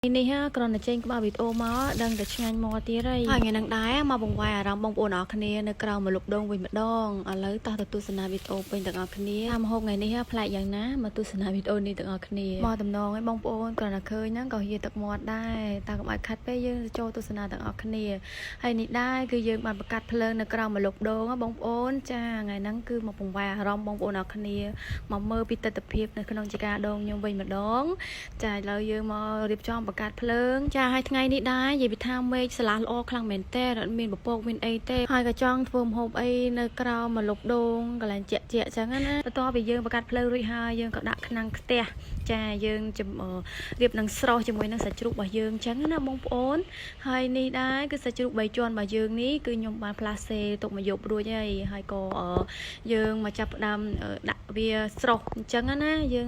នេះហ่าគ្រាន់តែចេញក្បាលវីដេអូមកដឹងតែឆ្ងាញ់មកទៀតហើយហើយថ្ងៃហ្នឹងដែរមកបង្វែរអារម្មណ៍បងប្អូនអរគ្នានៅក្រៅមកលុបដងវិញម្ដងឥឡូវតោះទៅទស្សនាវីដេអូពេញទាំងអស់គ្នាតាមហូបថ្ងៃនេះប្លែកយ៉ាងណាមកទស្សនាវីដេអូនេះទាំងអស់គ្នាមកតំណងឲ្យបងប្អូនគ្រាន់តែឃើញហ្នឹងក៏ហៀទឹកមាត់ដែរតើកុំឲ្យខាត់ពេកយើងចូលទស្សនាទាំងអស់គ្នាហើយនេះដែរគឺយើងបានបង្កាត់ភ្លើងនៅក្រៅមកលុបដងបងប្អូនចាថ្ងៃហ្នឹងគឺមកបង្វែរអារម្មណ៍បងប្អូនអរគ្នាមកមើលពីទស្សនវិជ្ជានៅក្នុងជាការដងខ្ញុំវិញម្ដងចាឥឡូវយើងមករៀបចំបង្កាត់ភ្លើងចាឲ្យថ្ងៃនេះដែរនិយាយពីថាមេឃស្លាស់ល្អខ្លាំងមែនតើអត់មានពពកមានអីទេហើយក៏ចង់ធ្វើម្ហូបអីនៅក្រៅមកលុបដងកន្លែងជាក់អញ្ចឹងណាបន្ទាប់ពីយើងបង្កាត់ភ្លើងរួចហើយយើងក៏ដាក់ឆ្នាំងខ្ទះចាយើងរៀបនឹងស្រោះជាមួយនឹងសាច់ជ្រូករបស់យើងអញ្ចឹងណាបងប្អូនហើយនេះដែរគឺសាច់ជ្រូក3ជាន់របស់យើងនេះគឺខ្ញុំបានផ្លាសេទុកមកយករួចហើយក៏យើងមកចាប់ផ្ដើមដាក់វាស្រោះអញ្ចឹងណាយើង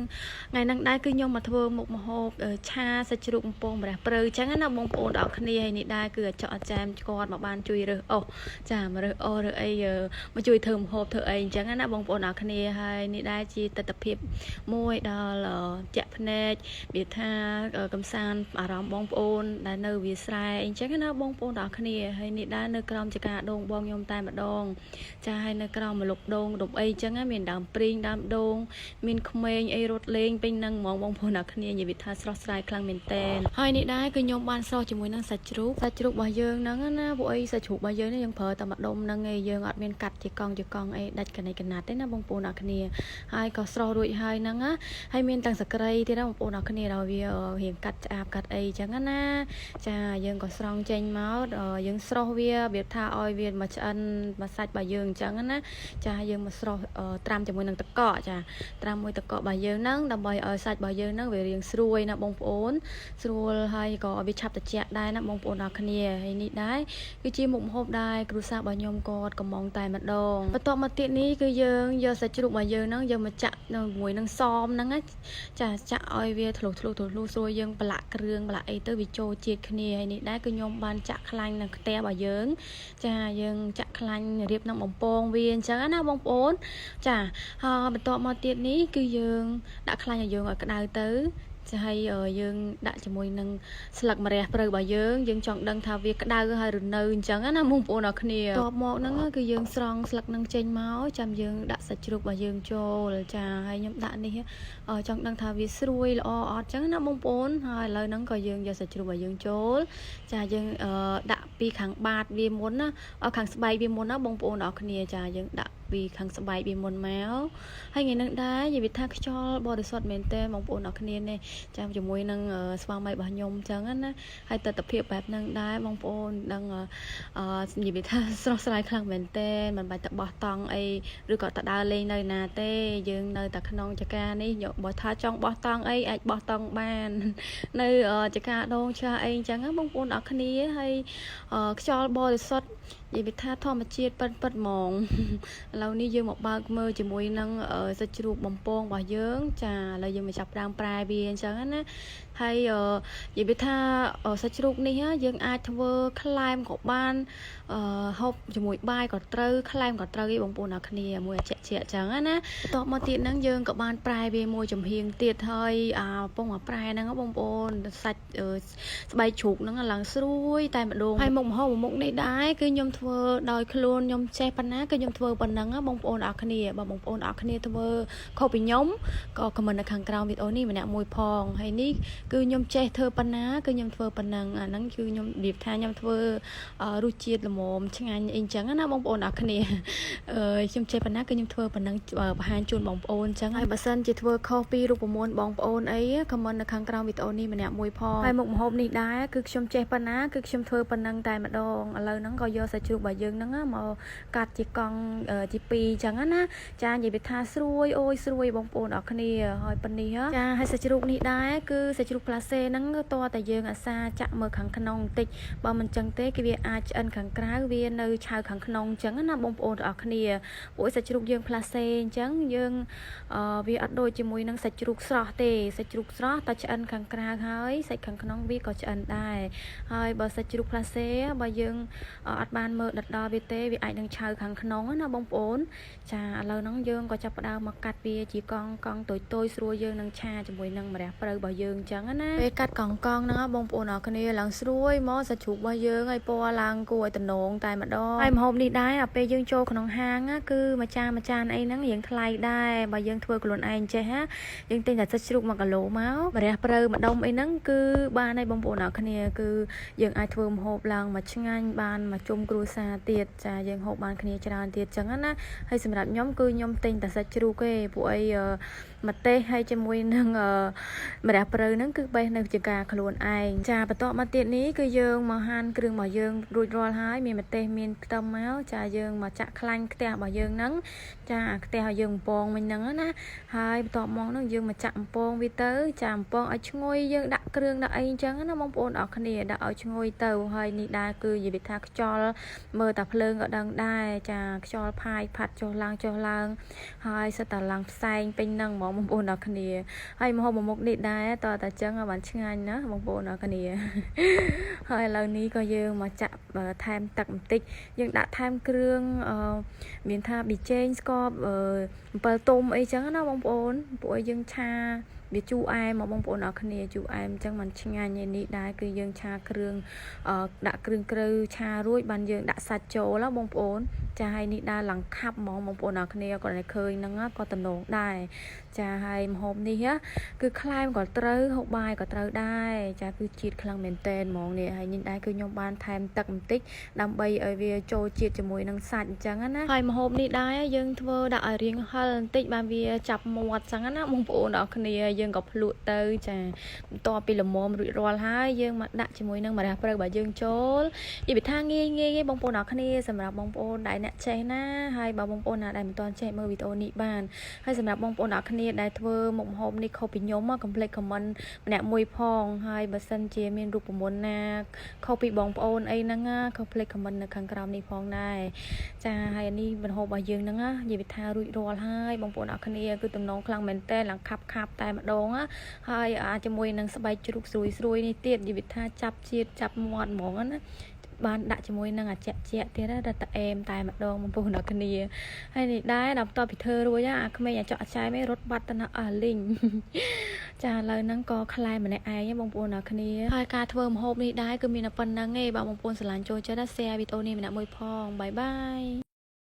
ថ្ងៃហ្នឹងដែរគឺខ្ញុំមកធ្វើមុខម្ហូបឆាសាច់ជ្រូកបំពងម្រះព្រៅអញ្ចឹងណាបងប្អូនទាំងអស់គ្នាហើយនេះដែរគឺអាចចចាមគាត់មកបានជួយរើសអូសចាមករើសអូសរើអីមកជួយធ្វើម្ហូបធ្វើអីអញ្ចឹងណាបងប្អូនទាំងអស់គ្នាហើយនេះដែរជាទស្សនវិជ្ជាមួយដល់ជាក់ភ្នែកវាថាកំសាន្តអារម្មណ៍បងប្អូនដែលនៅវាស្រែអញ្ចឹងណាបងប្អូនទាំងអស់គ្នាហើយនេះដែរនៅក្រោមចកាដងបងខ្ញុំតែម្ដងចាហើយនៅក្រោមមលុបដងដុំអីអញ្ចឹងមានដើមព្រីងដើមដងមានក្មេងអីរត់លេងពេញនឹងហ្មងបងប្អូនទាំងអស់គ្នានិយាយថាស្រស់ស្រាយខ្លាំងមែនតើហើយនេះដែរគឺខ្ញុំបានស្រោះជាមួយនឹងសាច់ជ្រូករបស់យើងហ្នឹងណាពួកអីសាច់ជ្រូករបស់យើងនេះយើងប្រើតែម្ដុំហ្នឹងឯងយើងអត់មានកាត់ជាកង់អីដាច់កណៃកណាត់ទេណាបងប្អូនទាំងអស់គ្នាហើយក៏ស្រោះរួចហើយហ្នឹងណាហើយមានទាំងសក្រីទៀតណាបងប្អូនទាំងអស់គ្នាដល់វារៀងកាត់ឆ្អាបកាត់អីអញ្ចឹងណាចាយើងក៏ស្រង់ចេញមកយើងស្រោះវាវាថាឲ្យវាមកឆ្អិនមកសាច់របស់យើងអញ្ចឹងណាចាយើងមកស្រោះត្រាំជាមួយនឹងទឹកកកចាត្រាំមួយទឹកកករបស់យើងហ្នឹងដើម្បីឲ្យសាច់របស់យើងហ្នឹងវារៀងស្រួយណាបងប្អូនស្រួលហើយក៏ឲ្យវាឆាប់ត្រជាក់ដែរណាបងប្អូនទាំងគ្នាហើយនេះដែរគឺជាមុខម្ហូបដែរគ្រួសាររបស់ខ្ញុំគាត់កំងតែម្ដងបន្ទាប់មកទៀតនេះគឺយើងយកសាច់ជ្រូករបស់យើងហ្នឹងយើងមកចាក់ជាមួយនឹងសមហ្នឹងចាចាក់ឲ្យវាធ្លុះស្រួយយើងប្រឡាក់គ្រឿងប្រឡាក់អីទៅវាចូលជាតិគ្នាហើយនេះដែរគឺខ្ញុំបានចាក់ខ្លាញ់នៅខ្ទះរបស់យើងចាយើងចាក់ខ្លាញ់រៀបនឹងបំពងវាអញ្ចឹងណាបងប្អូនចាហើយបន្ទាប់មកទៀតនេះគឺយើងដាក់ខ្លាញ់ឲ្យយើងឲ្យក្តៅទៅចាហើយយើងដាក់ជាមួយនឹងស្លឹកម្រះព្រៅរបស់យើងចង់ដឹងថាវាក្តៅហើយឬនៅអញ្ចឹងណាបងប្អូនអរគ្នាតបមកហ្នឹងគឺយើងស្រង់ស្លឹកហ្នឹងចេញមកចាំយើងដាក់សាច់ជ្រូករបស់យើងចូលចាហើយខ្ញុំដាក់នេះចង់ដឹងថាវាស្រួយល្អអត់អញ្ចឹងណាបងប្អូនហើយឥឡូវហ្នឹងក៏យើងយកសាច់ជ្រូករបស់យើងចូលចាយើងដាក់ពីខាងបាតវាមុនណាខាងស្បែកវាមុនណាបងប្អូនអរគ្នាចាយើងដាក់ពីខាងស្បែកវាមុនមកហើយថ្ងៃហ្នឹងដែរនិយាយថាខ្យល់បរិសុទ្ធមែនតើបងប្អូនអរគ្នានេះចាំជាមួយនឹងស្វាមីរបស់ខ្ញុំអញ្ចឹងណាហើយទស្សនវិជ្ជាបែបហ្នឹងដែរបងប្អូនដឹងនិយាយថាស្រស់ស្រាយខ្លាំងមែនតើមិនបាច់ទៅបោះតង់អីឬក៏ទៅដើរលេងនៅណាទេយើងនៅតែក្នុងចកានេះបើថាចង់បោះតង់អីអាចបោះតង់បាននៅចកាដងឆ្លាអីអញ្ចឹងបងប្អូនអរគ្នាហើយខ្យល់បរិសុទ្ធនិយាយថាធម្មជាតិពិតហ្មងឥឡូវនេះយើងមកបើកមើលជាមួយនឹងសាច់ជ្រូកបំពងរបស់យើងចាឥឡូវយើងមកចាប់ផ្ដើមប្រែវាអញ្ចឹងណាហើយនិយាយថាសាច់ជ្រូកនេះយើងអាចធ្វើក្លែមក៏បានហូបជាមួយបាយក៏ត្រូវក្លែមក៏ត្រូវឯងបងប្អូនអរគ្នាមួយជាក់អញ្ចឹងណាបន្ទាប់មកទៀតហ្នឹងយើងក៏បានប្រែវាមួយចំហៀងទៀតហើយពងប្រែហ្នឹងបងប្អូនសាច់ស្បែកជ្រូកហ្នឹងឡើងស្រួយតែម្ដងហើយមុខម្ហូបមុខនេះដែរគឺខ្ញុំធ្វើដោយខ្លួនខ្ញុំចេះប៉ុណ្ណាគឺខ្ញុំធ្វើប៉ុណ្ណឹងបងប្អូនអរគ្នាបើបងប្អូនអរគ្នាធ្វើខុសពីខ្ញុំក៏ខមមិននៅខាងក្រោមវីដេអូនេះម្នាក់មួយផងហើយនេះគឺខ្ញុំចេះធ្វើប៉ុណ្ណាគឺខ្ញុំធ្វើប៉ុណ្ណឹងអាហ្នឹងគឺខ្ញុំនិយាយថាខ្ញុំធ្វើរសជាតិល្មមឆ្ងាញ់អីចឹងណាបងប្អូនអរគ្នាខ្ញុំចេះប៉ុណ្ណាគឺខ្ញុំធ្វើប៉ុណ្ណឹងបង្ហាញជូនបងប្អូនចឹងហើយបើសិនជាធ្វើខុសពីរូបមន្តបងប្អូនអីខមមិននៅខាងក្រោមវីដេអូនេះម្នាក់មួយផងហើយមុខម្ហូបនេះដែរគឺខ្ញុំចេះប៉ុណ្ណាគឺខ្ញុំធ្វើប៉ុណ្ណឹងតែម្ដងឥឡូវហ្នឹងក៏យកសាច់ជ្រូករបស់យើងហ្នឹងមកកាត់ជាកង់ជាពីរចឹងណាចានិយាយថាស្រួយអូយស្រួយបងប្អូនអរគ្នាហើយប៉ុណ្នេះចាហើយសាច់ជ្រូកនេះដែរគឺសាច់ជ្រូកផ្លាសេហ្នឹងតើតែយើងអាសាចាក់មើលខាងក្នុងបន្តិចបើមិនចឹងទេគឺវាអាចឆ្អិនខាងក្រៅវានៅឆៅខាងក្នុងចឹងណាបងប្អូនអរគ្នាពួកសាច់ជ្រូកយើងផ្លាសេអញ្ចឹងយើងវាអត់ដូចជាមួយនឹងសាច់ជ្រូកស្រស់ទេសាច់ជ្រូកស្រស់តែឆ្អិនខាងក្រៅហើយសាច់ខាងក្នុងវាក៏ឆ្អិនដែរហើយបើសាច់ជ្រូកផ្លាសេបើយើងអត់បានមើលដិតដល់វាទេវាអាចនឹងឆៅខាងក្នុងណាបងប្អូនចាឥឡូវហ្នឹងយើងក៏ចាប់ផ្ដើមមកកាត់វាជាកង់តូចស្រួលយើងនឹងឆាជាមួយនឹងម្រះព្រៅរបស់យើងអញ្ចឹង ណាពេលកាត់កង់កង់ហ្នឹងបងប្អូនអរគ្នាឡើងស្រួយមកសាច់ជ្រូករបស់យើងហើយពណ៌ឡើងគួរឲ្យតំណងតែម្ដងហើយម្ហូបនេះដែរពេលយើងចូលក្នុងហាងគឺមួយចានអីហ្នឹងរៀងថ្លៃដែរបើយើងធ្វើខ្លួនឯងចេះណាយើងទិញតែសាច់ជ្រូក1គីឡូមកម្រះព្រៅម្ដុំអីហ្នឹងគឺបានហើយបងប្អូនអរគ្នាគឺយើងអាចធ្វើម្ហូបឡើងមកឆ្ងាញ់បានមកជុំគ្រួសារទៀតចាយើងហូបបានគ្នាច្រើនទៀតចឹងណាហើយសម្រាប់ខ្ញុំគឺខ្ញុំទិញតែសាច់ជ្រូកទេពួកអីម្ទេសហើយជាមួយនឹងម្រះព្រៅហ្នឹងគឺបេះនៅជាការខ្លួនឯងចាបន្ទាប់មកទៀតនេះគឺយើងមកហាន់គ្រឿងរបស់យើងរួចរាល់ហើយមានម្ទេសមានខ្ទឹមមកចាយើងមកចាក់ខ្លាញ់ខ្ទះរបស់យើងហ្នឹងចាខ្ទះឲ្យយើងបំពងមិញហ្នឹងណាហើយបន្ទាប់មកហ្នឹងយើងមកចាក់បំពងវាទៅចាបំពងឲ្យឈ្ងុយយើងដាក់គ្រឿងដាក់អីអញ្ចឹងណាបងប្អូនអរគ្នាដាក់ឲ្យឈ្ងុយទៅហើយនេះដែរគឺនិយាយថាខ្យល់មើលតែភ្លើងក៏ដឹងដែរចាខ្យល់ផាយផាត់ចុះឡើងហើយសិតតែឡើងផ្សែងពេញហ្នឹងហ្មងបងប្អូនអរគ្នាហើយម្ហូបមួយមុខនេះដែរតើតាចឹងបានឆ្ងាញ់ណាបងប្អូនអរគ្នាហើយឥឡូវនេះក៏យើងមកចាក់ថែមទឹកបន្តិចយើងដាក់ថែមគ្រឿងមានថាប៊ីចេងស្ករអំពិលទុំអីចឹងណាបងប្អូនពួកយើងឆាវាជូរអែមមកបងប្អូនអរគ្នាជូរអែមអញ្ចឹងมันឆ្ងាញ់ឯនេះដែរគឺយើងឆាគ្រឿងដាក់គ្រឿងក្រៅឆារួចបានយើងដាក់សាច់ចូលណាបងប្អូនចាហើយនេះដែរឡើងខាប់ហ្មងបងប្អូនអរគ្នាគាត់តែឃើញហ្នឹងក៏តំណងដែរចាហើយម្ហូបនេះគឺខ្លែមក៏ត្រូវហូបបាយក៏ត្រូវដែរចាគឺជាតិខ្លាំងមែនតែនហ្មងនេះហើយនេះដែរគឺខ្ញុំបានថែមទឹកបន្តិចដើម្បីឲ្យវាចូលជាតិជាមួយនឹងសាច់អញ្ចឹងណាហើយម្ហូបនេះដែរយើងធ្វើដាក់ឲ្យរៀងហិលបន្តិចបានវាចាប់មាត់អញ្ចឹងណាបងប្អូនអរគ្នាយើងក៏ភ្លក់ទៅចាបន្ទាប់ពីល្មមរួចរាល់ហើយយើងមកដាក់ជាមួយនឹងម្រះព្រៅរបស់យើងចូលនិយាយថាងាយបងប្អូនអរគ្នាសម្រាប់បងប្អូនដែលអ្នកចេះណាហើយបើបងប្អូនណាដែលមិនទាន់ចេះមើលវីដេអូនេះបានហើយសម្រាប់បងប្អូនអរគ្នាដែលធ្វើមុខម្ហូបនេះខុសពីខ្ញុំកុំភ្លេចខមមិនម្នាក់មួយផងហើយបើសិនជាមានរូបមន្តណាខុសពីបងប្អូនអីហ្នឹងកុំភ្លេចខមមិននៅខាងក្រោមនេះផងដែរចាហើយនេះម្ហូបរបស់យើងហ្នឹងនិយាយថារួចរាល់ហើយបងប្អូនអរគ្នាគឺតំណងខ្លាំងមែនតើឡើងខាប់តែម្ដងហើយជាមួយនឹងស្បែកជ្រូកស្រួយនេះទៀតនិយាយថាចាប់ជាតិចាប់មាត់ហ្មងណាបានដាក់ជាមួយនឹងអាជាក់ទៀតរត់តែអែមតែម្ដងបងប្អូនអរគ្នាហើយនេះដែរដល់បន្ទាប់ពីធ្វើរួចអាក្មេងអាចក់ចែមិនរត់បាត់ទៅអស់លីងចាឥឡូវហ្នឹងក៏ខ្លែម្នាក់ឯងបងប្អូនអរគ្នាហើយការធ្វើម្ហូបនេះដែរគឺមានតែប៉ុណ្្នឹងឯងបើបងប្អូនស្រឡាញ់ចូលចិត្ត share វីដេអូនេះម្នាក់មួយផងបាយបាយ